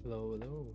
Hello, hello.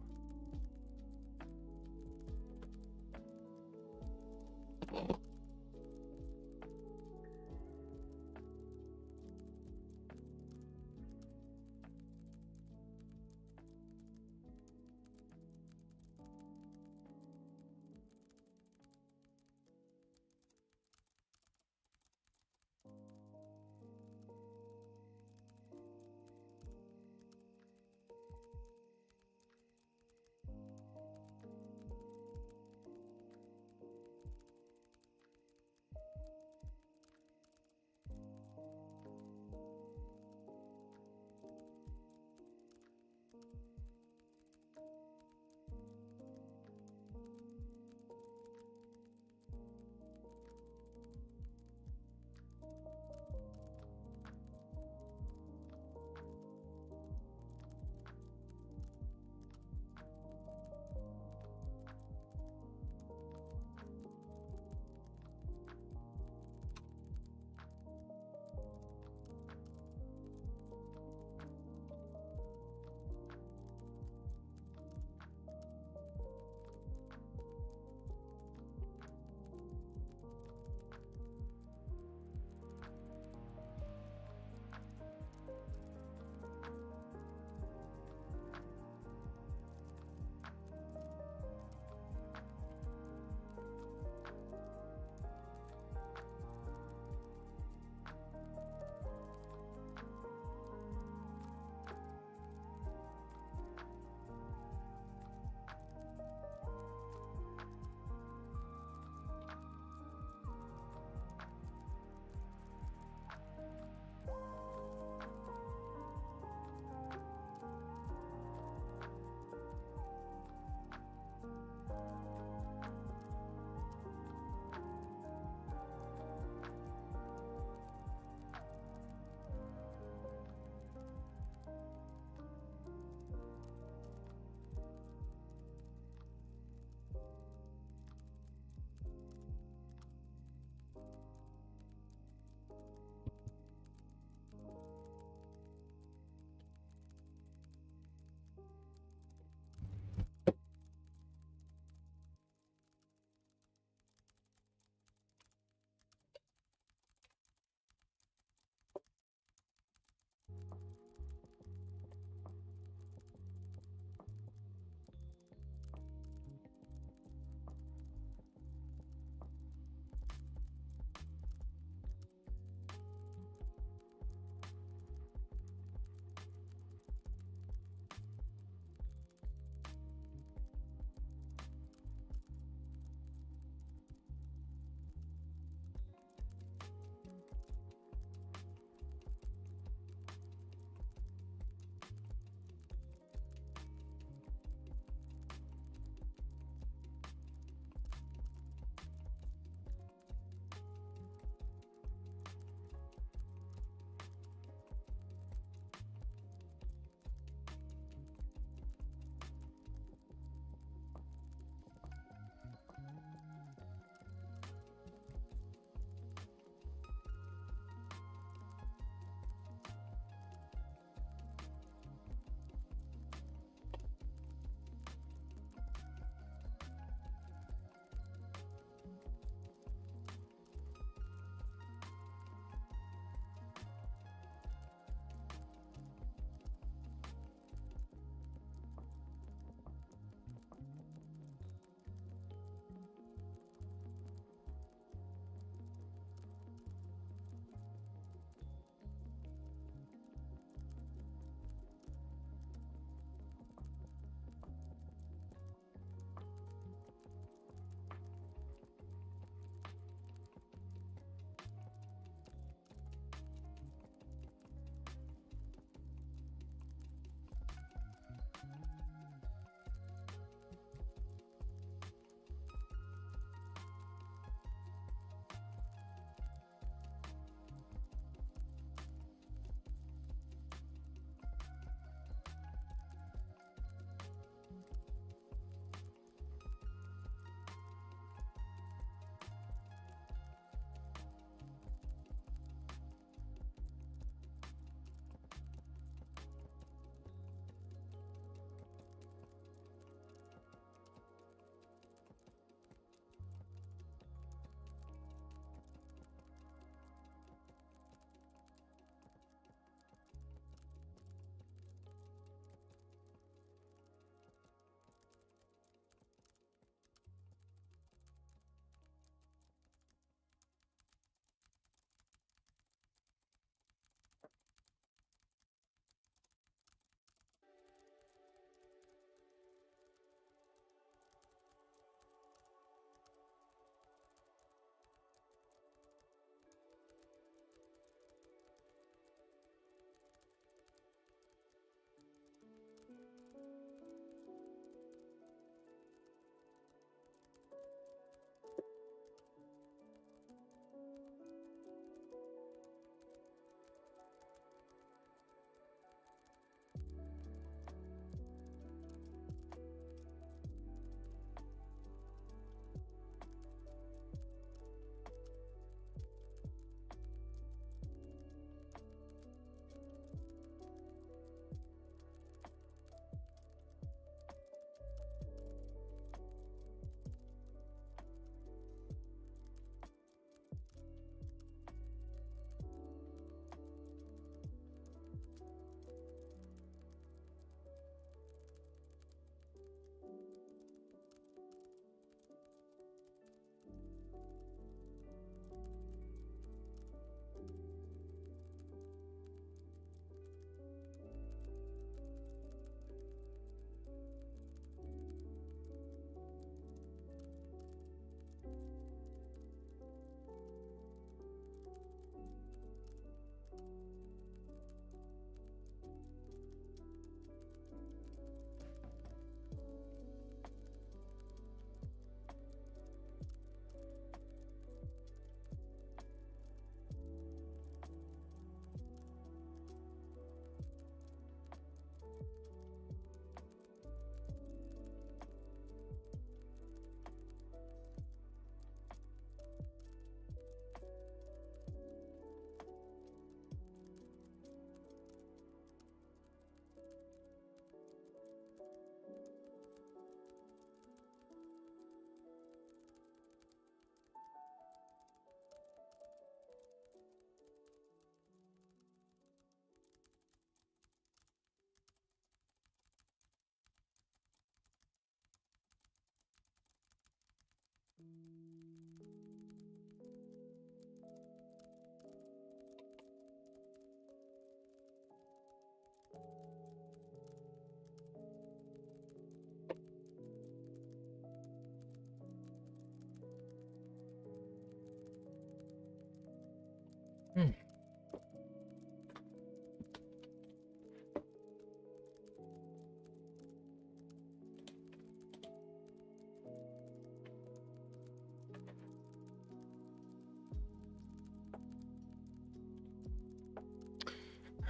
Hmm.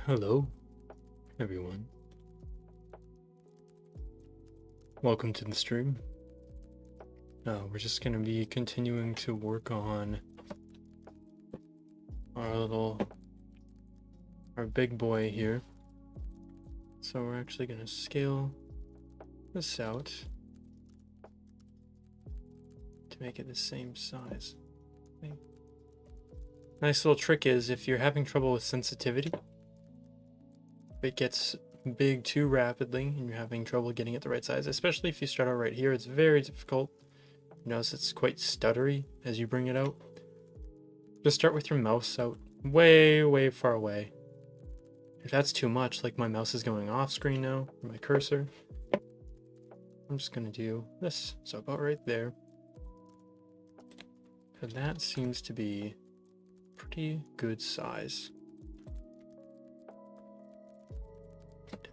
Hello, everyone. Welcome to the stream. We're just going to be continuing to work on our big boy here. So we're actually going to scale this out to make it the same size. Okay. Nice little trick is if you're having trouble with sensitivity, if it gets big too rapidly and you're having trouble getting it the right size, especially if you start out right here, it's very difficult. You notice it's quite stuttery as you bring it out. Just start with your mouse out way far away. If that's too much, like my mouse is going off screen now, or my cursor, I'm just gonna do this, so about right there. And that seems to be pretty good size.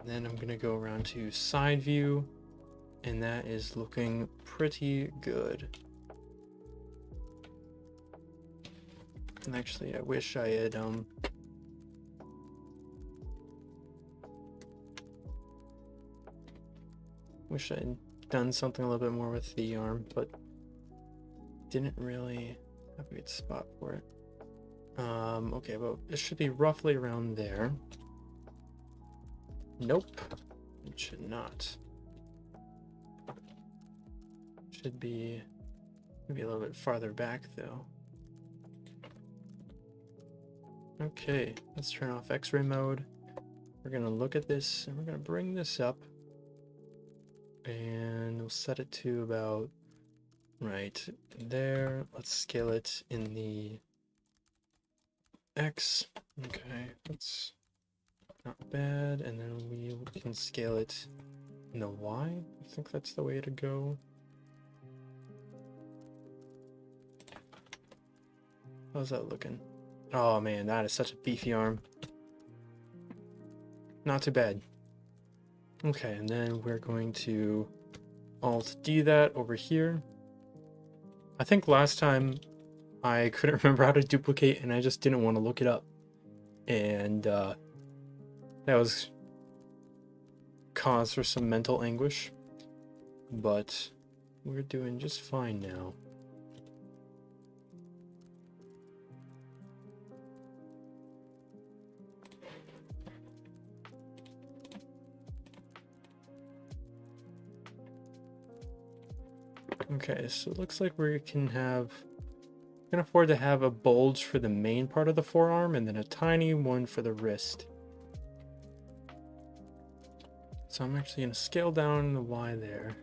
And then I'm gonna go around to side view, and that is looking pretty good. And actually, I wish I had done something a little bit more with the arm, but didn't really have a good spot for it. Okay, well, it should be roughly around there. Nope, it should not. Should be maybe a little bit farther back though. Okay, let's turn off X-ray mode. We're gonna look at this and we're gonna bring this up and we'll set it to about right there. Let's scale it in the X. Okay, that's not bad. And then we can scale it in the Y. I think that's the way to go. How's that looking? Oh man, that is such a beefy arm. Not too bad. Okay, and then we're going to Alt D that over here. I think last time I couldn't remember how to duplicate and I just didn't want to look it up. And that was cause for some mental anguish. But we're doing just fine now. Okay, so it looks like we can afford to have a bulge for the main part of the forearm and then a tiny one for the wrist. So I'm actually going to scale down the Y there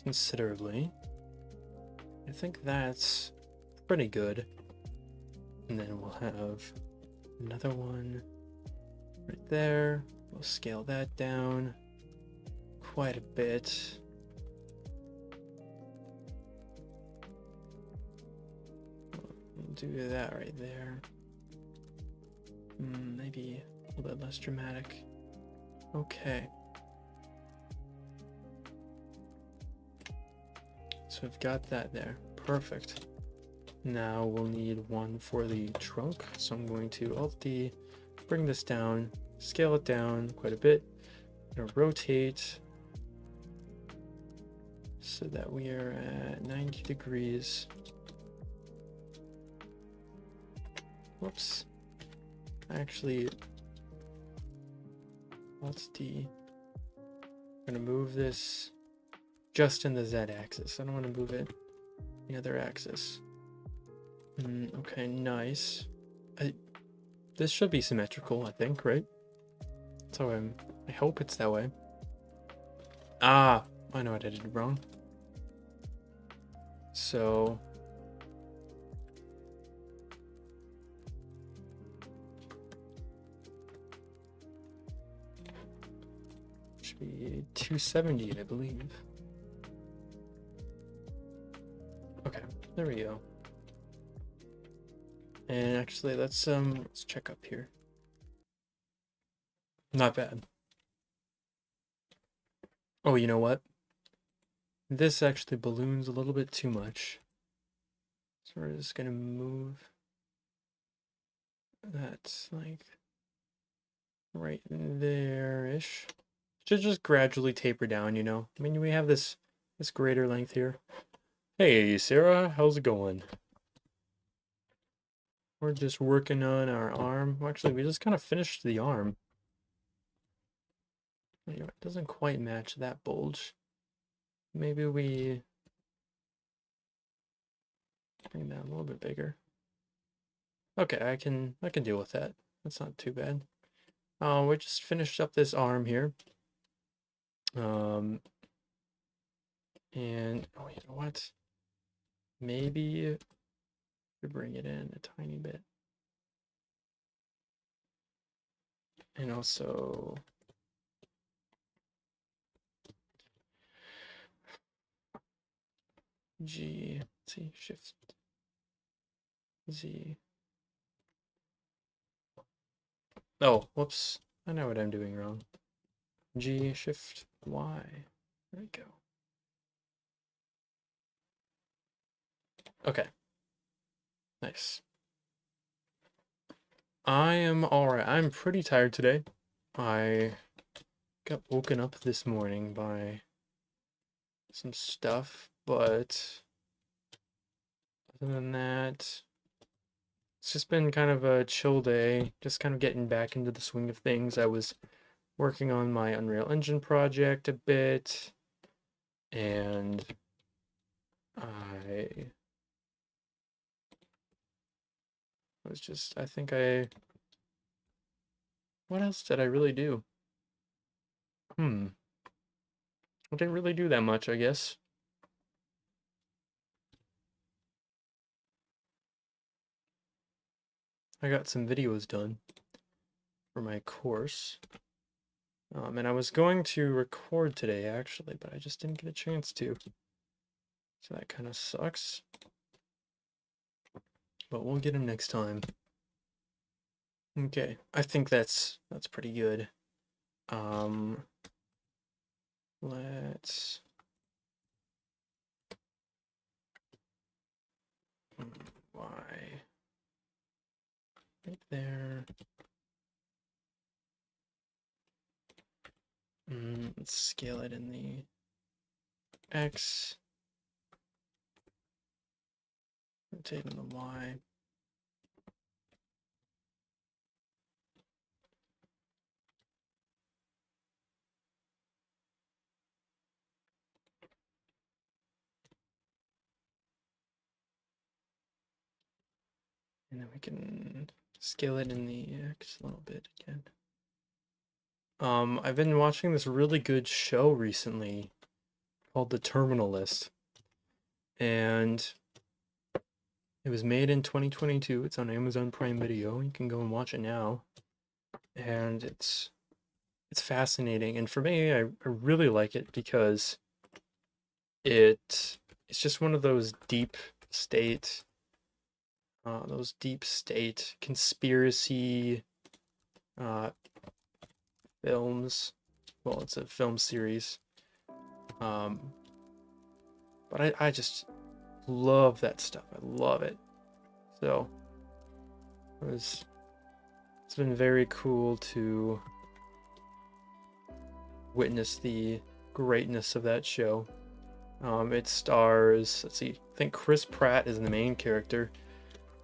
considerably. I think that's pretty good. And then we'll have another one right there. We'll scale that down quite a bit. Do that right there. Maybe a little bit less dramatic. Okay. So we've got that there. Perfect. Now we'll need one for the trunk. So I'm going to Alt D, bring this down, scale it down quite a bit. I'm gonna rotate so that we are at 90 degrees. Whoops. Actually, Alt D. I'm gonna move this just in the Z axis. I don't want to move it the other axis. Okay, nice. This should be symmetrical, I think, right? So I hope it's that way. Ah, I know what I did wrong. So should be 270, I believe. Okay, there we go. And actually, let's check up here. Not bad. Oh, you know what? This actually balloons a little bit too much. So we're just gonna move that like right there-ish. Should just gradually taper down, you know? I mean, we have this greater length here. Hey, Sarah, how's it going? We're just working on our arm. Well, actually, we just kind of finished the arm. You know, it doesn't quite match that bulge. Maybe we bring that a little bit bigger. Okay, I can deal with that. That's not too bad. We just finished up this arm here. And oh, you know what? Maybe we bring it in a tiny bit. And also G, let's see, Shift Z. Oh, whoops. I know what I'm doing wrong. G, Shift Y. There we go. Okay. Nice. I am alright. I'm pretty tired today. I got woken up this morning by some stuff, but other than that, it's just been kind of a chill day, just kind of getting back into the swing of things. I was working on my Unreal Engine project a bit, and I was just, what else did I really do? I didn't really do that much, I guess. I got some videos done for my course. And I was going to record today, actually, but I just didn't get a chance to. So that kind of sucks. But we'll get them next time. Okay, I think that's pretty good. Let's Y right there. Let's scale it in the X. Rotate in the Y. And then we can scale it in the X a little bit again. I've been watching this really good show recently called The Terminal List. And it was made in 2022. It's on Amazon Prime Video. You can go and watch it now. And it's fascinating. And for me, I really like it because it's just one of those deep state conspiracy films. Well, it's a film series. But I just love that stuff. I love it. So it's been very cool to witness the greatness of that show. It stars, let's see, I think Chris Pratt is the main character.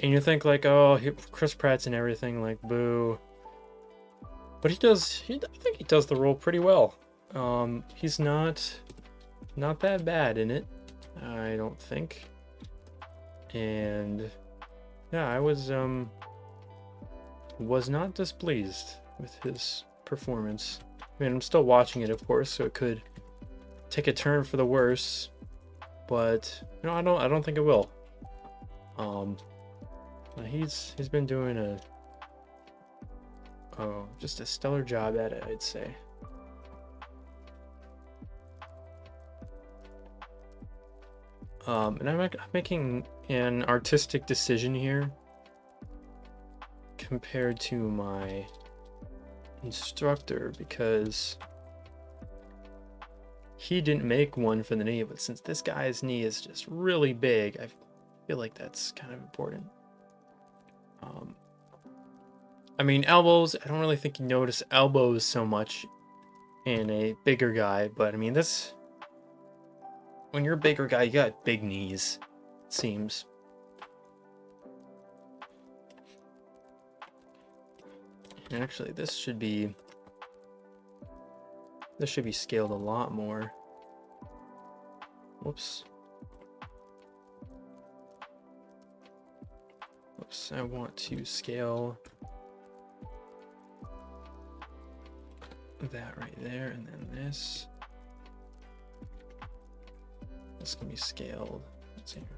And you think like, oh, Chris Pratt's in everything, like, boo. But I think he does the role pretty well. He's not that bad in it, I don't think. And yeah, I was not displeased with his performance. I mean, I'm still watching it, of course, so it could take a turn for the worse, but you know, I don't think it will. He's been doing just a stellar job at it, I'd say. And I'm making an artistic decision here compared to my instructor because he didn't make one for the knee, but since this guy's knee is just really big, I feel like that's kind of important. I mean, elbows, I don't really think you notice elbows so much in a bigger guy, but I mean, this, when you're a bigger guy, you got big knees, it seems. And actually, this should be scaled a lot more. Whoops. Whoops, I want to scale that right there, and then this can be scaled. Let's see here.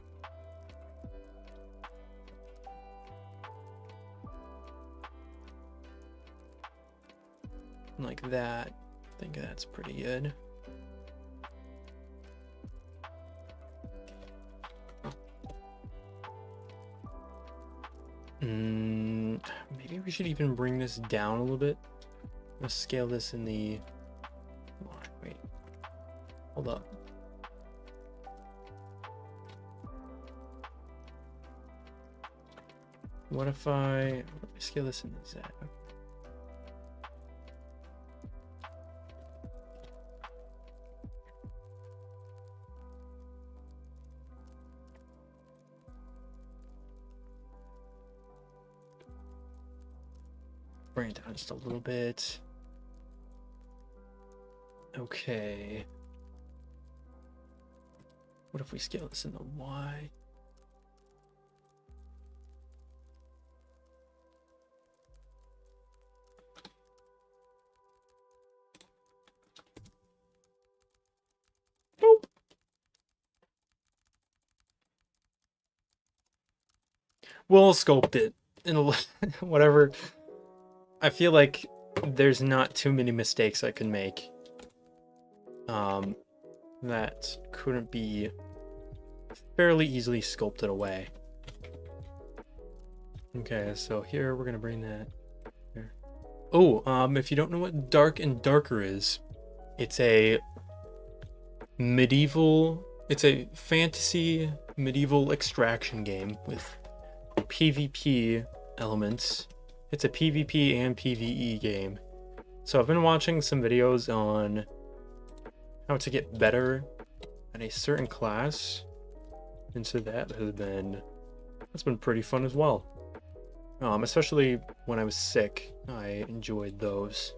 Like that. I think that's pretty good. Maybe we should even bring this down a little bit. Let's scale this in the... Wait. Hold up. What if I scale this in the Z? Bring it down just a little bit. Okay. What if we scale this in the Y? Boop. We'll sculpt it in a whatever. I feel like there's not too many mistakes I can make that couldn't be fairly easily sculpted away. Okay, so here we're gonna bring that here. Oh, if you don't know what dark and darker is, it's a fantasy medieval extraction game with PvP elements. It's a PvP and PvE game. So I've been watching some videos on how to get better at a certain class. And so that's been pretty fun as well. Especially when I was sick, I enjoyed those.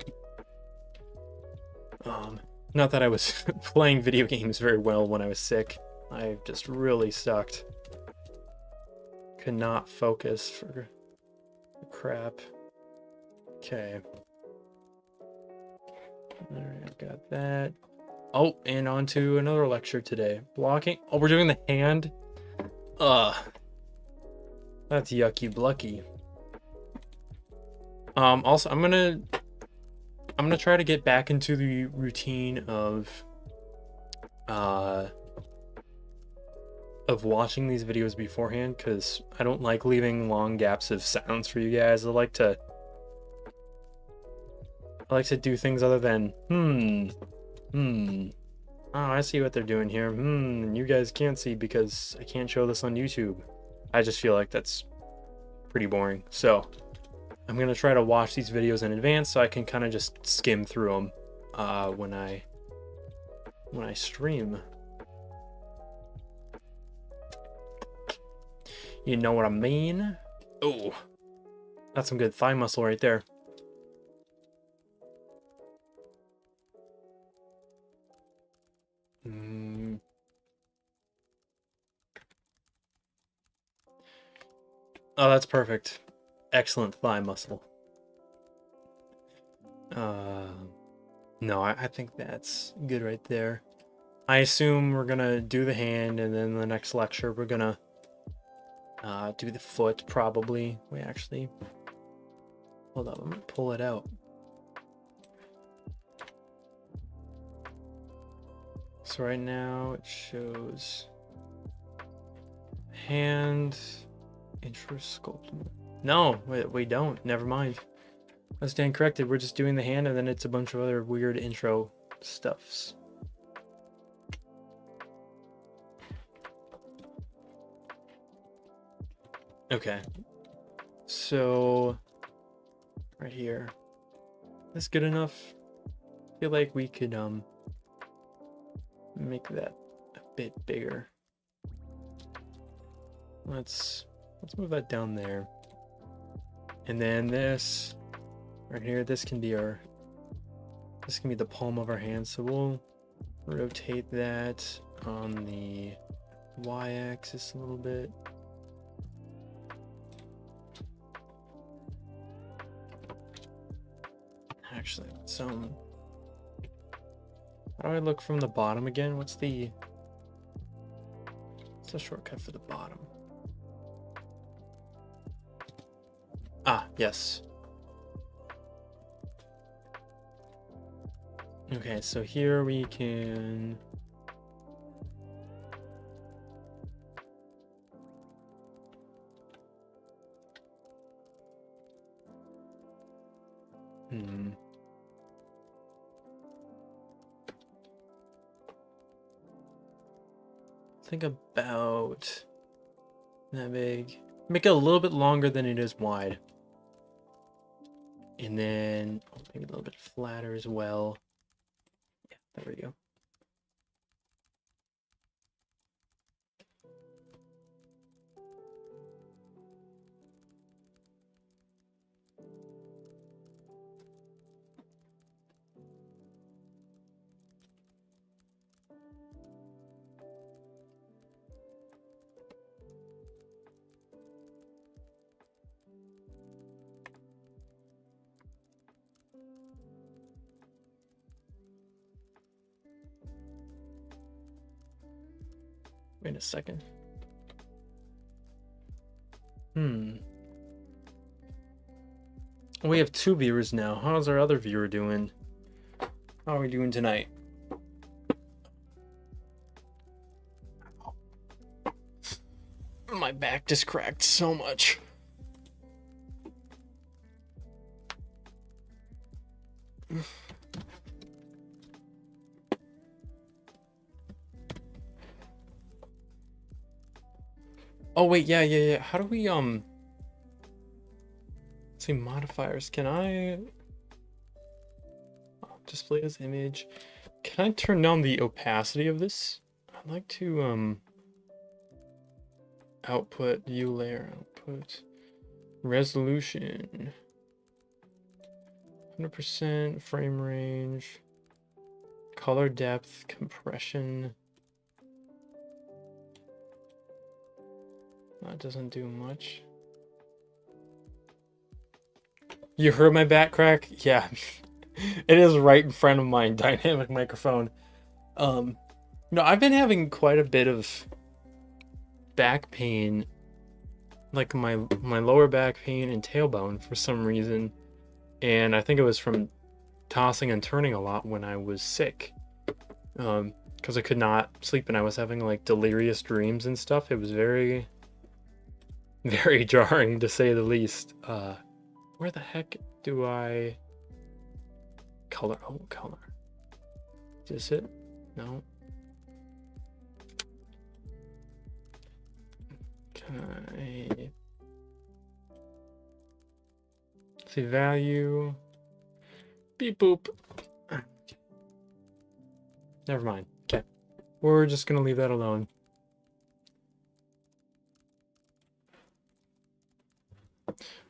Not that I was playing video games very well when I was sick. I just really sucked. Could not focus for crap. Okay. Alright, I've got that. Oh, and on to another lecture today. Blocking. Oh, we're doing the hand? That's yucky blucky. Also, I'm gonna try to get back into the routine of watching these videos beforehand, because I don't like leaving long gaps of silence for you guys. I like to do things other than oh, I see what they're doing here. You guys can't see because I can't show this on YouTube. I just feel like that's pretty boring. So I'm gonna try to watch these videos in advance so I can kind of just skim through them when I stream. You know what I mean? Oh, that's some good thigh muscle right there. Oh, that's perfect. Excellent thigh muscle. No, I think that's good right there. I assume we're gonna do the hand, and then the next lecture we're gonna do the foot, probably. Wait, actually, hold up, I'm gonna pull it out. So right now it shows hand intro sculpt. No, we don't. Never mind. I stand corrected. We're just doing the hand, and then it's a bunch of other weird intro stuffs. Okay. So, right here. That's good enough. I feel like we could make that a bit bigger. Let's move that down there. And then this right here, this can be the palm of our hand. So we'll rotate that on the y-axis a little bit. Actually, how do I look from the bottom again? What's the shortcut for the bottom? Ah, yes. Okay, so here we can think about that big. Make it a little bit longer than it is wide. And then maybe a little bit flatter as well. Yeah, there we go. Wait a second. We have 2 viewers now. How's our other viewer doing? How are we doing tonight? My back just cracked so much. Oh wait, yeah. How do we let's see, modifiers. Can I display as image? Can I turn down the opacity of this? I'd like to output view layer output resolution 100% frame range, color depth, compression. That doesn't do much. You heard my back crack? Yeah. It is right in front of my dynamic microphone. I've been having quite a bit of back pain, like my lower back pain and tailbone for some reason. And I think it was from tossing and turning a lot when I was sick. Because I could not sleep and I was having like delirious dreams and stuff. It was very, very jarring to say the least. Where the heck do I color? Oh, color. Is this it? No. Okay. See value. Beep boop. Never mind. Okay. We're just gonna leave that alone.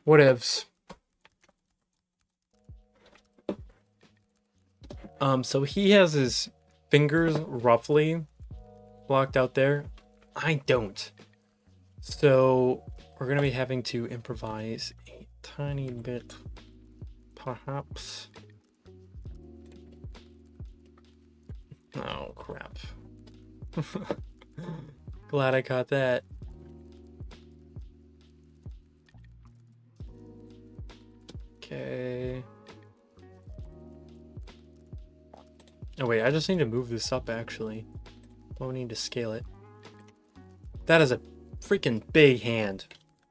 Whatevs. So he has his fingers roughly blocked out there. I don't. So we're gonna be having to improvise a tiny bit, perhaps. Oh crap. Glad I caught that. Okay. Oh wait, I just need to move this up actually. Don't need to scale it. That is a freaking big hand.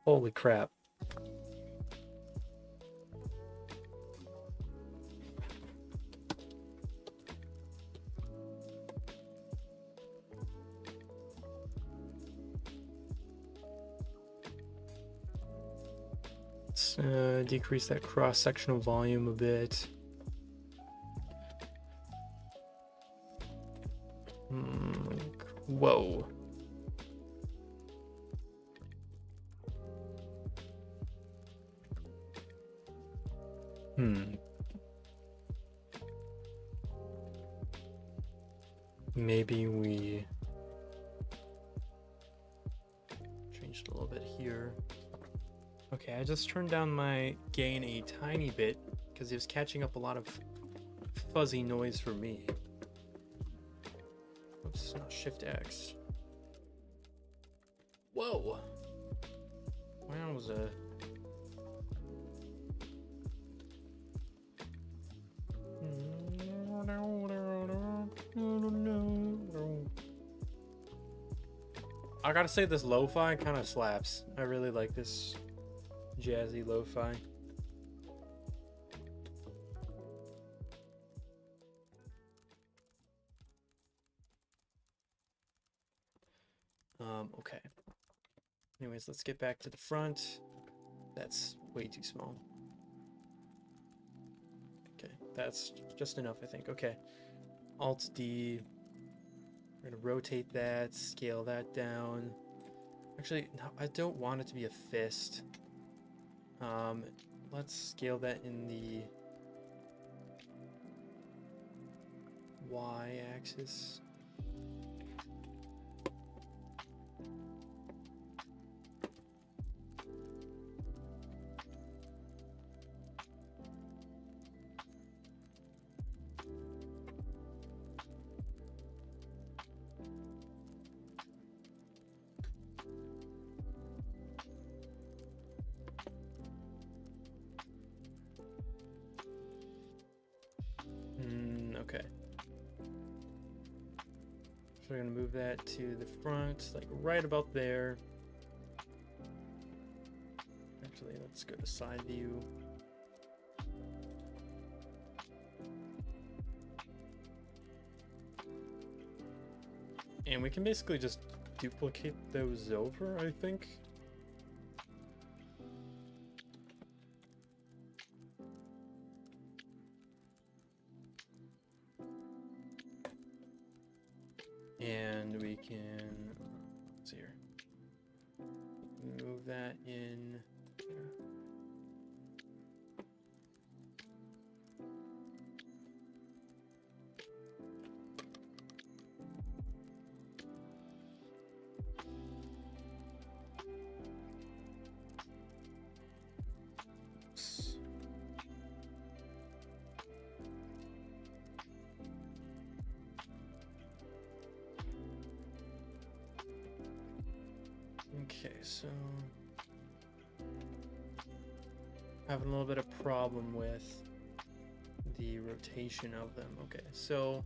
Holy crap. Let's decrease that cross-sectional volume a bit. Whoa. Maybe we change it a little bit here. Okay, I just turned down my gain a tiny bit because it was catching up a lot of fuzzy noise for me. Oops, not Shift X. Whoa! Wow, was a... I gotta say, this lo-fi kind of slaps. I really like this jazzy lo-fi. Okay. Anyways, let's get back to the front. That's way too small. Okay, that's just enough, I think. Okay. Alt D. We're gonna rotate that, scale that down. Actually, no, I don't want it to be a fist. Let's scale that in the Y axis. Okay. So we're gonna move that to the front, like right about there. Actually, let's go to side view. And we can basically just duplicate those over, I think. And we can, let's see here, move that in here. Okay, so having a little bit of problem with the rotation of them. Okay, so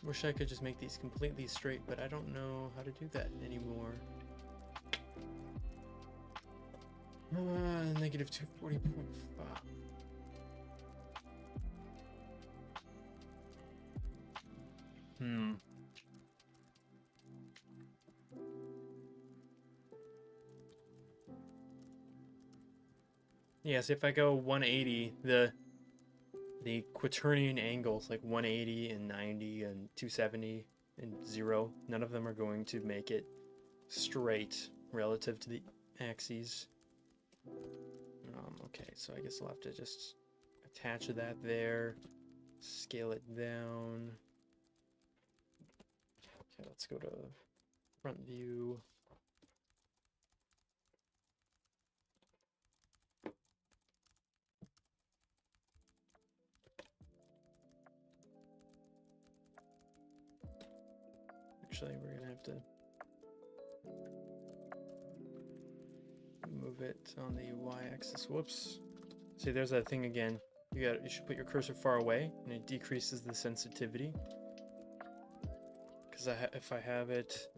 wish I could just make these completely straight, but I don't know how to do that anymore. Negative 240.5. Yes, if I go 180, the quaternion angles like 180 and 90 and 270 and 0, none of them are going to make it straight relative to the axes. Okay, so I guess I'll have to just attach that there, scale it down. Okay, let's go to front view. Actually, we're gonna have to move it on the y-axis. Whoops. See, there's that thing again. You should put your cursor far away, and it decreases the sensitivity. Because if I have it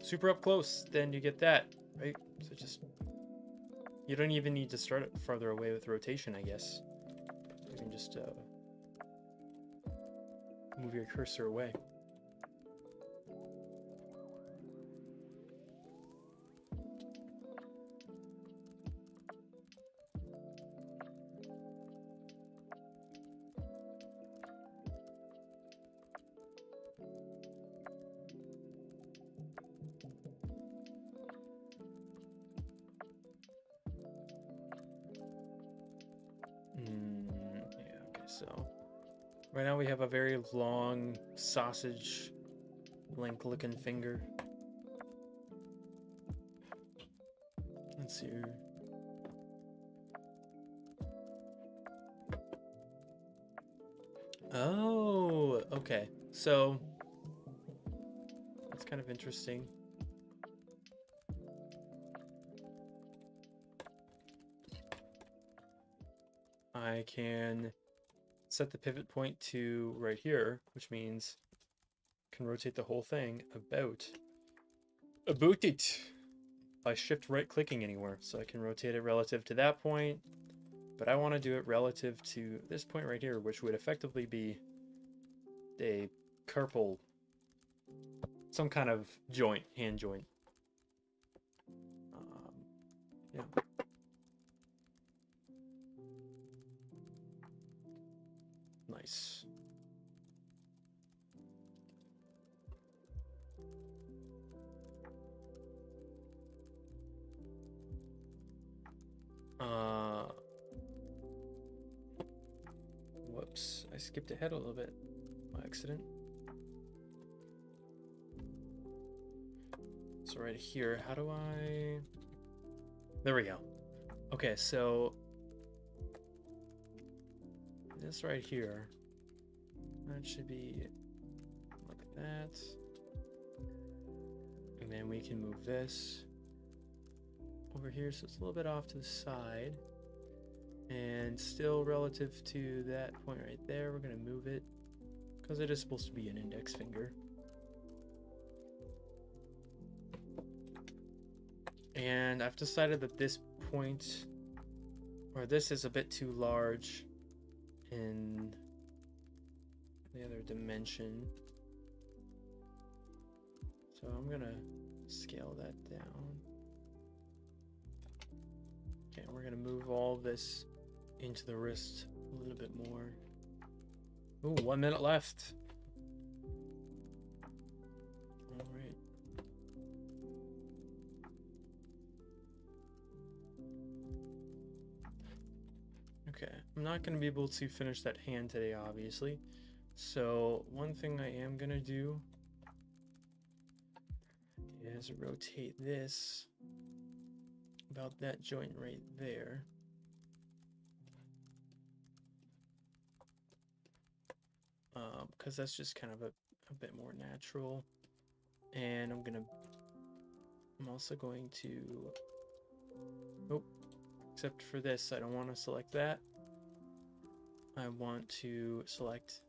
super up close, then you get that, right? So just, you don't even need to start it farther away with rotation, I guess. You can just move your cursor away. Yeah, okay, so right now we have a very long sausage link looking finger. Let's see. Oh, okay. So that's kind of interesting. I can set the pivot point to right here, which means I can rotate the whole thing about it by shift right clicking anywhere. So I can rotate it relative to that point, but I want to do it relative to this point right here, which would effectively be a carpal, some kind of joint, hand joint. Yeah. Nice. Whoops, I skipped ahead a little bit by accident. So right here, how do I... There we go. Okay, so this right here, that should be like that. And then we can move this over here, so it's a little bit off to the side. And still relative to that point right there, we're gonna move it because it is supposed to be an index finger. And I've decided that this point, or this is a bit too large in the other dimension. So I'm gonna scale that down. Okay, we're gonna move all this into the wrist a little bit more. Ooh, 1 minute left. All right. Okay, I'm not gonna be able to finish that hand today, obviously. So one thing I am gonna do is rotate this about that joint right there. Because that's just kind of a bit more natural. And I'm also going to, oh, except for this, I don't want to select that. I want to select,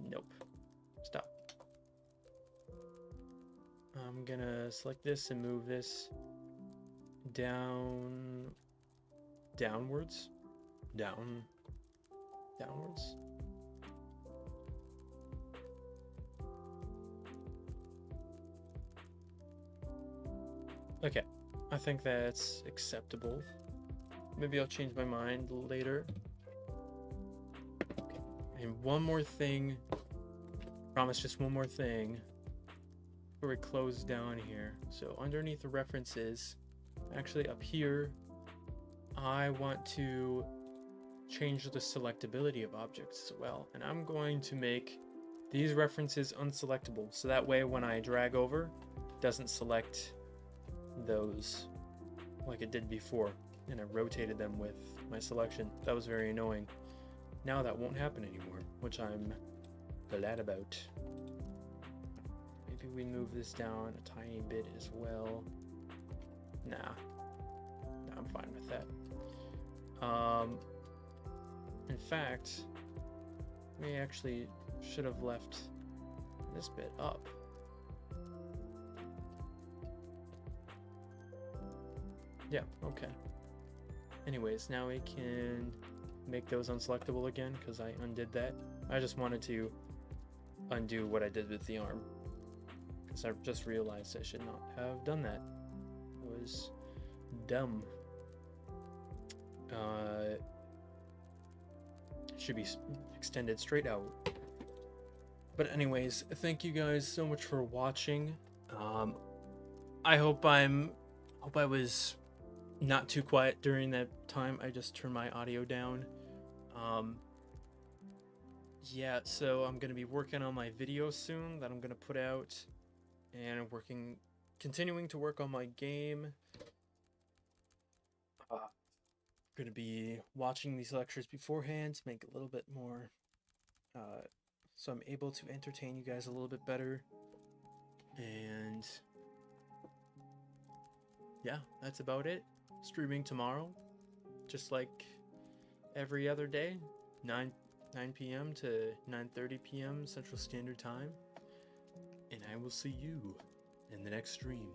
nope, stop. I'm gonna select this and move this downwards. Okay, I think that's acceptable. Maybe I'll change my mind later. Okay. And one more thing, promise, just one more thing before we close down here. So underneath the references, actually up here, I want to change the selectability of objects as well. And I'm going to make these references unselectable. So that way when I drag over, it doesn't select those like it did before. And I rotated them with my selection. That was very annoying. Now that won't happen anymore, which I'm glad about. Maybe we move this down a tiny bit as well. Nah, I'm fine with that. In fact, we actually should have left this bit up. Yeah, okay. Anyways, now we can make those unselectable again because I undid that. I just wanted to undo what I did with the arm, because I just realized I should not have done that. It was dumb. Should be extended straight out. But anyways, thank you guys so much for watching. I hope I was not too quiet during that time. I just turned my audio down. Yeah, so I'm gonna be working on my video soon that I'm gonna put out, and continuing to work on my game. Gonna be watching these lectures beforehand to make it a little bit more, so I'm able to entertain you guys a little bit better. And yeah, that's about it. Streaming tomorrow, just like every other day, 9 p.m. to 9:30 p.m. Central Standard Time. And I will see you in the next stream.